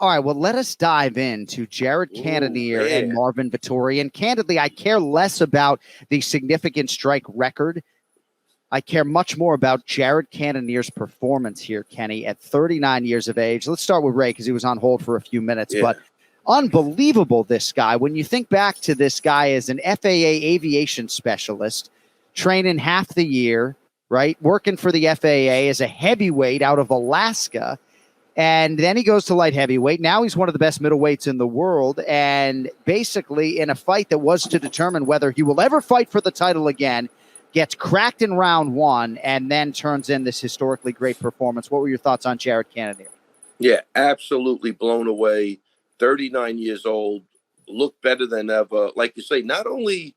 All right, well, let us dive into Jared Cannonier and Marvin Vettori. And candidly, I care less about the significant strike record. I care much more about Jared Cannonier's performance here, Kenny, at 39 years of age. Let's start with Ray because he was on hold for a few minutes. But unbelievable, this guy. When you think back to this guy as an FAA aviation specialist, training half the year, right, working for the FAA as a heavyweight out of Alaska, and then he goes to light heavyweight. Now he's one of the best middleweights in the world, and basically in a fight that was to determine whether he will ever fight for the title again, gets cracked in round one, and then turns in this historically great performance. What were your thoughts on Jared Cannonier? Yeah, absolutely blown away. 39 years old, looked better than ever. Like you say, not only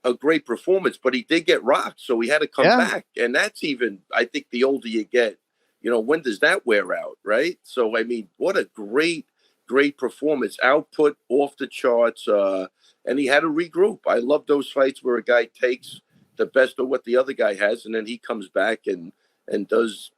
a great performance, but he did get rocked, so he had to come back. And that's even, I think, the older you get, when does that wear out, right? So, I mean, what a great performance. Output off the charts, and he had to regroup. I love those fights where a guy takes the best of what the other guy has, and then he comes back and does,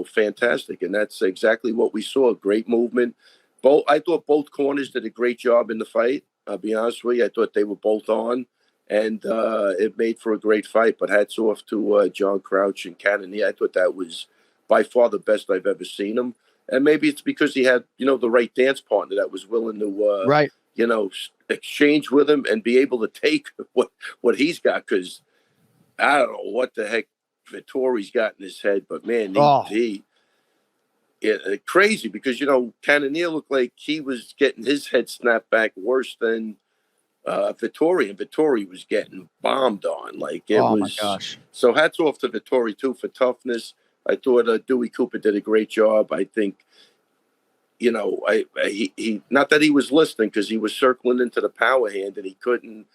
fantastic. And that's exactly what we saw. Great movement. I thought both corners did a great job in the fight. I'll be honest with you. I thought they were both on, and it made for a great fight. But hats off to John Crouch and Cannonier. I thought that was by far the best I've ever seen him. And maybe it's because he had, the right dance partner that was willing to, exchange with him and be able to take what he's got. Because I don't know what the heck Vettori's got in his head, but man, crazy because, Cannonier looked like he was getting his head snapped back worse than Vettori, and Vettori was getting bombed on. Like it was. My gosh. So hats off to Vettori too for toughness. I thought Dewey Cooper did a great job. I think, he not that he was listening because he was circling into the power hand and he couldn't.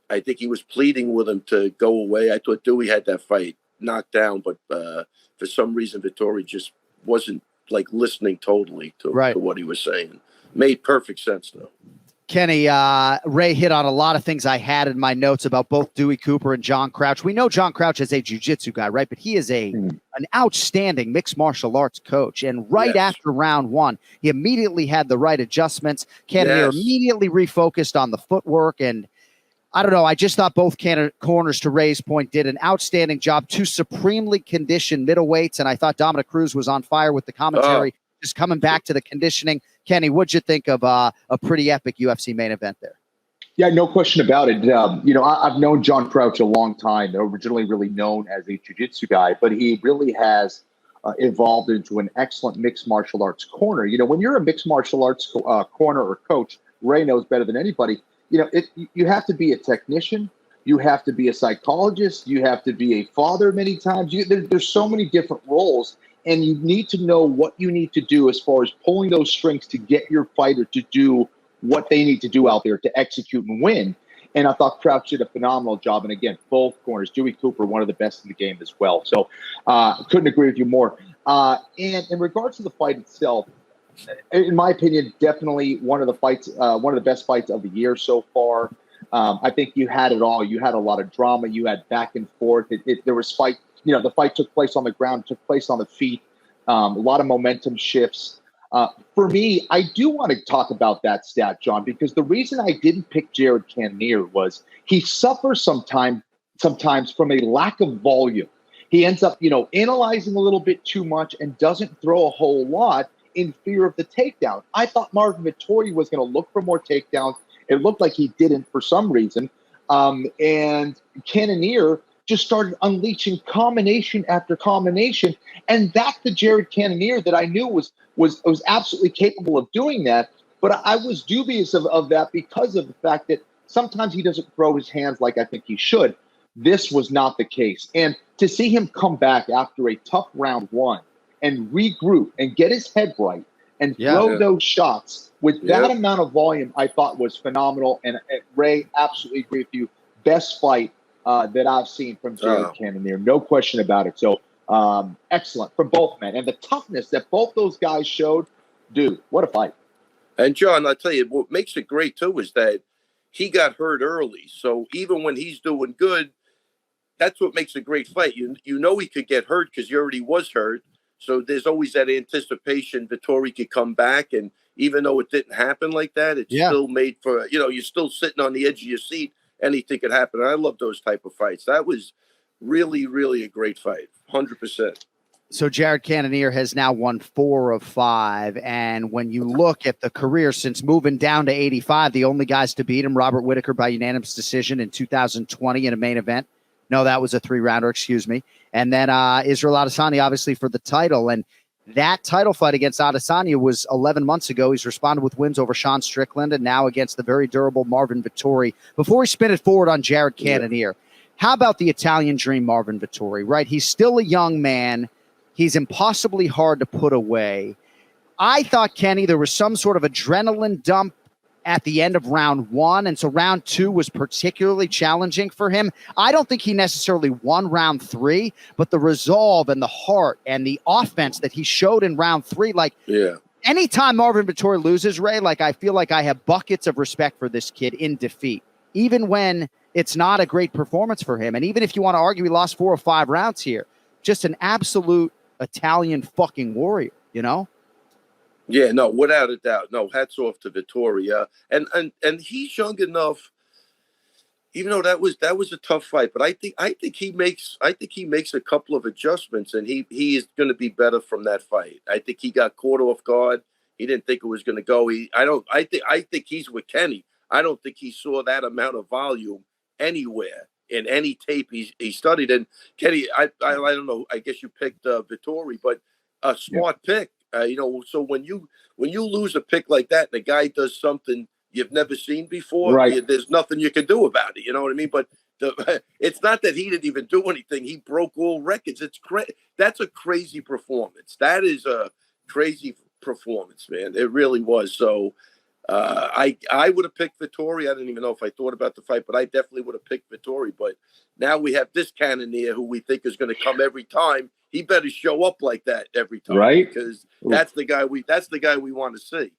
I think he was pleading with him to go away. I thought Dewey had that fight knocked down, but for some reason, Vettori just wasn't listening totally to what he was saying. Made perfect sense, though. Kenny, Ray hit on a lot of things I had in my notes about both Dewey Cooper and John Crouch. We know John Crouch is a jiu-jitsu guy, right? But he is an outstanding mixed martial arts coach. And after round one, he immediately had the right adjustments. Cannonier immediately refocused on the footwork. And I don't know, I just thought both corners, to Ray's point, did an outstanding job. Two supremely conditioned middleweights. And I thought Dominic Cruz was on fire with the commentary, just coming back to the conditioning. Kenny, what'd you think of a pretty epic UFC main event there? Yeah, no question about it. I've known John Crouch a long time, originally really known as a jiu-jitsu guy, but he really has evolved into an excellent mixed martial arts corner. When you're a mixed martial arts corner or coach, Ray knows better than anybody, you have to be a technician. You have to be a psychologist. You have to be a father many times. There's so many different roles. And you need to know what you need to do as far as pulling those strings to get your fighter to do what they need to do out there to execute and win. And I thought Crouch did a phenomenal job. And again, both corners, Dewey Cooper, one of the best in the game as well. So couldn't agree with you more. And in regards to the fight itself, in my opinion, definitely one of the best fights of the year so far. I think you had it all. You had a lot of drama. You had back and forth. There was fight. The fight took place on the ground, took place on the feet, a lot of momentum shifts. For me, I do want to talk about that stat, John, because the reason I didn't pick Jared Cannonier was he suffers sometimes from a lack of volume. He ends up, analyzing a little bit too much and doesn't throw a whole lot in fear of the takedown. I thought Marvin Vettori was going to look for more takedowns. It looked like he didn't for some reason. And Cannonier just started unleashing combination after combination. And that's the Jared Cannonier that I knew was absolutely capable of doing that. But I was dubious of that because of the fact that sometimes he doesn't throw his hands like I think he should. This was not the case. And to see him come back after a tough round one and regroup and get his head right and throw those shots with that amount of volume, I thought was phenomenal. And Ray, absolutely agree with you. Best fight that I've seen from Jared Cannonier. No question about it. So excellent from both men. And the toughness that both those guys showed, dude, what a fight. And John, I'll tell you, what makes it great too is that he got hurt early. So even when he's doing good, that's what makes a great fight. You know he could get hurt because he already was hurt. So there's always that anticipation Vettori could come back, and even though it didn't happen like that, it's still made for, you're still sitting on the edge of your seat. Anything could happen. And I love those type of fights. That was really, really a great fight. 100%. So Jared Cannonier has now won 4 of 5. And when you look at the career since moving down to 85, the only guys to beat him, Robert Whittaker by unanimous decision in 2020 in a main event. No, that was a 3-rounder, excuse me. And then Israel Adesanya, obviously, for the title. And that title fight against Adesanya was 11 months ago. He's responded with wins over Sean Strickland and now against the very durable Marvin Vettori. Before we spin it forward on Jared Cannonier, how about the Italian dream Marvin Vettori, right? He's still a young man. He's impossibly hard to put away. I thought, Kenny, there was some sort of adrenaline dump at the end of round 1, and so round 2 was particularly challenging for him. I don't think he necessarily won round 3, but the resolve and the heart and the offense that he showed in round 3, anytime Marvin Vettori loses, Ray, I feel like I have buckets of respect for this kid in defeat, even when it's not a great performance for him. And even if you want to argue he lost 4 or 5 rounds here, just an absolute Italian fucking warrior, Yeah, no, without a doubt. No, hats off to Vettori. And he's young enough, even though that was a tough fight, but I think he makes a couple of adjustments, and he is going to be better from that fight. I think he got caught off guard. He didn't think it was going to go. I think he's with Kenny. I don't think he saw that amount of volume anywhere in any tape he studied. And Kenny, I don't know. I guess you picked Vettori, but a smart pick. So when you lose a pick like that, and the guy does something you've never seen before, there's nothing you can do about it. You know what I mean? But it's not that he didn't even do anything. He broke all records. That's a crazy performance. That is a crazy performance, man. It really was. So I would have picked Vettori. I didn't even know if I thought about the fight, but I definitely would have picked Vettori. But now we have this Cannonier who we think is going to come every time. He better show up like that every time, right? Because that's the guy we want to see.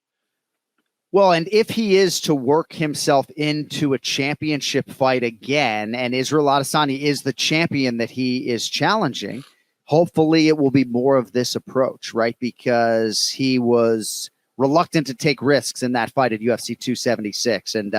Well, and if he is to work himself into a championship fight again, and Israel Adesanya is the champion that he is challenging, hopefully it will be more of this approach, right? Because he was reluctant to take risks in that fight at UFC 276. And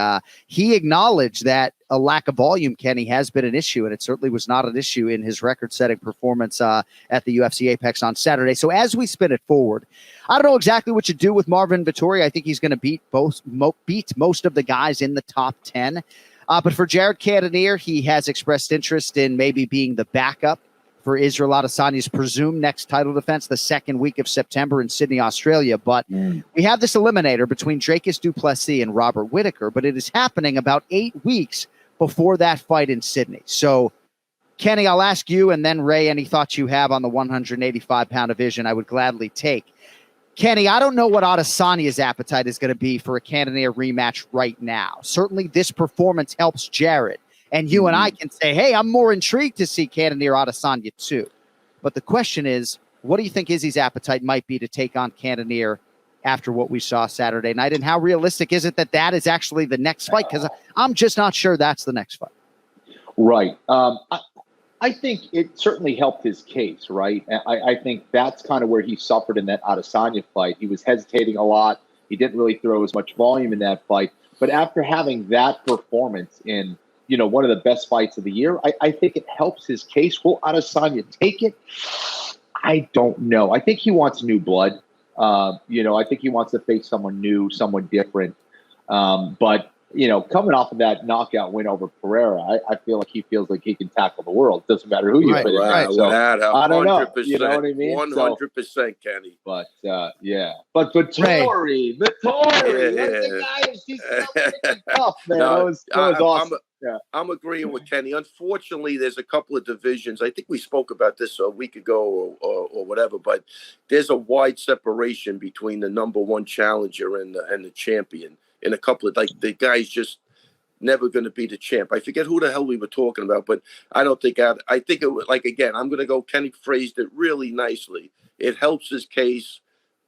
he acknowledged that a lack of volume, Kenny, has been an issue, and it certainly was not an issue in his record-setting performance at the UFC Apex on Saturday. So as we spin it forward, I don't know exactly what you do with Marvin Vettori. I think he's going to beat most of the guys in the top 10. But for Jared Cannonier, he has expressed interest in maybe being the backup for Israel Adesanya's presumed next title defense the second week of September in Sydney, Australia. But we have this eliminator between Dracus du Plessis and Robert Whittaker, but it is happening about 8 weeks before that fight in Sydney. So, Kenny, I'll ask you, and then Ray, any thoughts you have on the 185-pound division, I would gladly take. Kenny, I don't know what Adesanya's appetite is going to be for a Cannonier rematch right now. Certainly this performance helps Jared. And you and I can say, hey, I'm more intrigued to see Cannonier Adesanya too. But the question is, what do you think Izzy's appetite might be to take on Cannonier after what we saw Saturday night? And how realistic is it that is actually the next fight? Because I'm just not sure that's the next fight. Right. I think it certainly helped his case, right? I think that's kind of where he suffered in that Adesanya fight. He was hesitating a lot. He didn't really throw as much volume in that fight. But after having that performance in one of the best fights of the year, I think it helps his case. Will Adesanya take it? I don't know. I think he wants new blood. I think he wants to face someone new, someone different. But coming off of that knockout win over Pereira, I feel like he feels like he can tackle the world. Doesn't matter who you put in there. So, I don't know. You know what I mean? 100%, Kenny. But But Vettori, that's the guy. He's so tough, man. That was awesome. I'm agreeing with Kenny. Unfortunately, there's a couple of divisions. I think we spoke about this a week ago or whatever, but there's a wide separation between the number one challenger and the champion. In a couple of, the guy's just never going to be the champ. I forget who the hell we were talking about, but I don't think I think it was again, I'm going to go, Kenny phrased it really nicely. It helps his case,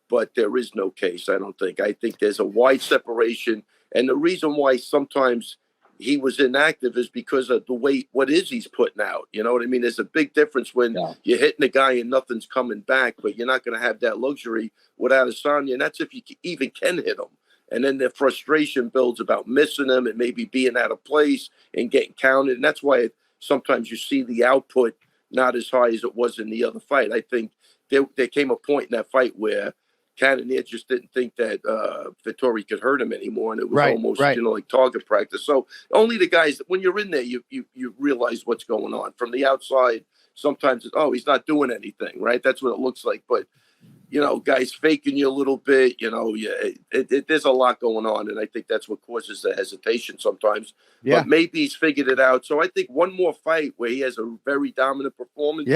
but there is no case. I don't think. I think there's a wide separation. And the reason why sometimes he was inactive is because of the weight, what Izzy's putting out. You know what I mean? There's a big difference when you're hitting a guy and nothing's coming back, but you're not going to have that luxury without Adesanya, and that's if you even can hit him. And then the frustration builds about missing him and maybe being out of place and getting counted. And that's why sometimes you see the output not as high as it was in the other fight. I think there came a point in that fight where Cannonier just didn't think that Vettori could hurt him anymore, and it was almost like target practice. So only the guys, when you're in there, you realize what's going on. From the outside, sometimes it's, he's not doing anything, right? That's what it looks like. But guys faking you a little bit, there's a lot going on. And I think that's what causes the hesitation sometimes. Yeah. But maybe he's figured it out. So I think one more fight where he has a very dominant performance,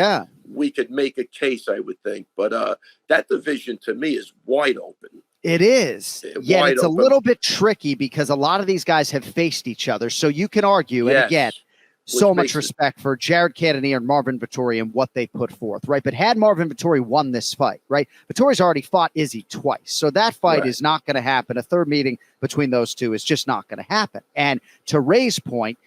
we could make a case, I would think. But that division to me is wide open. It is. Yeah, it's a little bit tricky because a lot of these guys have faced each other. So you can argue, and again, so much respect for Jared Cannonier and Marvin Vettori and what they put forth, right? But had Marvin Vettori won this fight, right? Vettori's already fought Izzy twice. So that fight is not going to happen. A third meeting between those two is just not going to happen. And to Ray's point,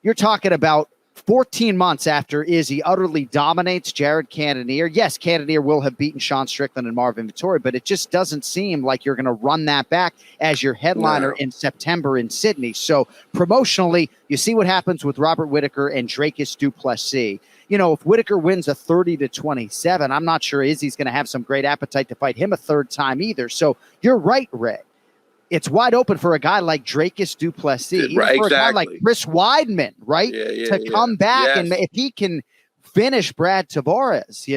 you're talking about 14 months after Izzy utterly dominates Jared Cannonier. Yes, Cannonier will have beaten Sean Strickland and Marvin Vettori, but it just doesn't seem like you're going to run that back as your headliner in September in Sydney. So promotionally, you see what happens with Robert Whittaker and Dracus du Plessis. If Whittaker wins a 30-27, I'm not sure Izzy's going to have some great appetite to fight him a third time either. So you're right, Ray. It's wide open for a guy like Dracus du Plessis, even for a guy like Chris Weidman, right? To come back and if he can finish Brad Tavares,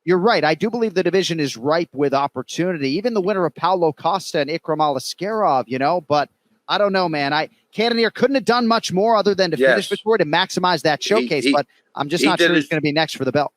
you're right. I do believe the division is ripe with opportunity. Even the winner of Paulo Costa and Ikram Aliskerov, but I don't know, man. Cannonier couldn't have done much more other than to finish Vettori to maximize that showcase, but I'm just not sure he's going to be next for the belt.